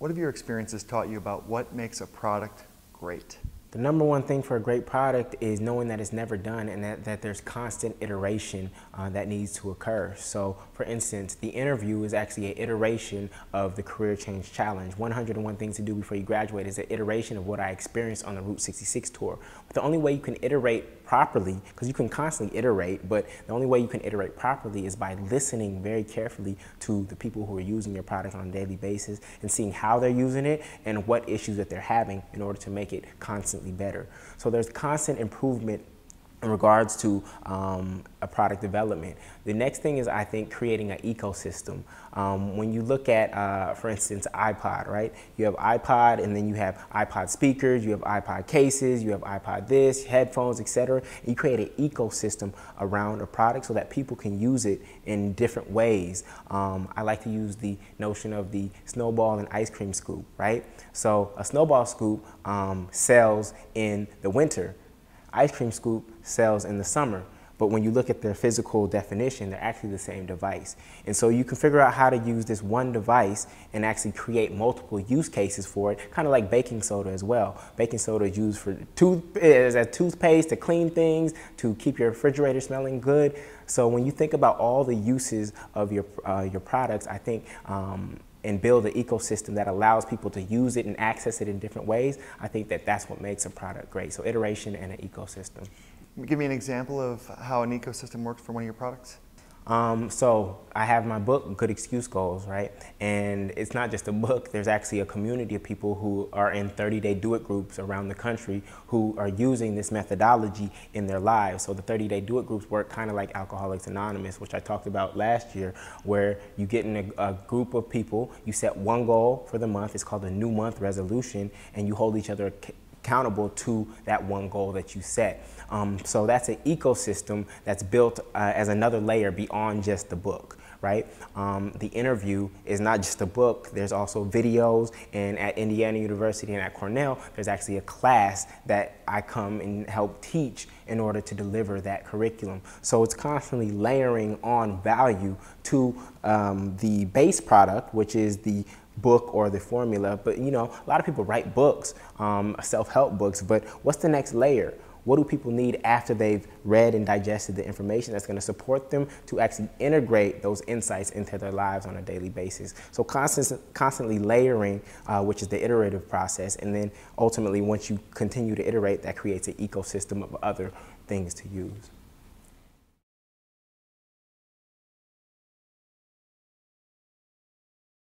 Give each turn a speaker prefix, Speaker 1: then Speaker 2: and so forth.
Speaker 1: What have your experiences taught you about what makes a product great?
Speaker 2: The number one thing for a great product is knowing that it's never done and that there's constant iteration that needs to occur. So for instance, the interview is actually an iteration of the Career Change Challenge. 101 Things to Do Before You Graduate is an iteration of what I experienced on the Route 66 tour. But the only way you can iterate properly, because you can constantly iterate, but the only way you can iterate properly is by listening very carefully to the people who are using your product on a daily basis and seeing how they're using it and what issues that they're having in order to make it constantly better. So there's constant improvement in regards to a product development. The next thing is, I think, creating an ecosystem. When you look at, for instance, iPod, right? You have iPod, and then you have iPod speakers, you have iPod cases, you have iPod this, headphones, etc. You create an ecosystem around a product so that people can use it in different ways. I like to use the notion of the snowball and ice cream scoop, right? So a snowball scoop sells in the winter. Ice cream scoop sells in the summer, but when you look at their physical definition, they're actually the same device. And so you can figure out how to use this one device and actually create multiple use cases for it, kind of like baking soda as well. Baking soda is used for as a toothpaste, to clean things, to keep your refrigerator smelling good. So when you think about all the uses of your products, I think and build an ecosystem that allows people to use it and access it in different ways, I think that that's what makes a product great. So iteration and an ecosystem.
Speaker 1: Give me an example of how an ecosystem works for one of your products.
Speaker 2: So I have my book, Good Excuse Goals, right? And it's not just a book, there's actually a community of people who are in 30-day do-it groups around the country who are using this methodology in their lives. So the 30-day do-it groups work kind of like Alcoholics Anonymous, which I talked about last year, where you get in a group of people, you set one goal for the month, it's called a new month resolution, and you hold each other accountable to that one goal that you set. So that's an ecosystem that's built as another layer beyond just the book, right? The interview is not just a book, there's also videos, and at Indiana University and at Cornell, there's actually a class that I come and help teach in order to deliver that curriculum. So it's constantly layering on value to the base product, which is the book or the formula. But you know, a lot of people write books, self-help books, but what's the next layer? What do people need after they've read and digested the information that's going to support them to actually integrate those insights into their lives on a daily basis? So constantly layering, which is the iterative process, and then ultimately once you continue to iterate, that creates an ecosystem of other things to use.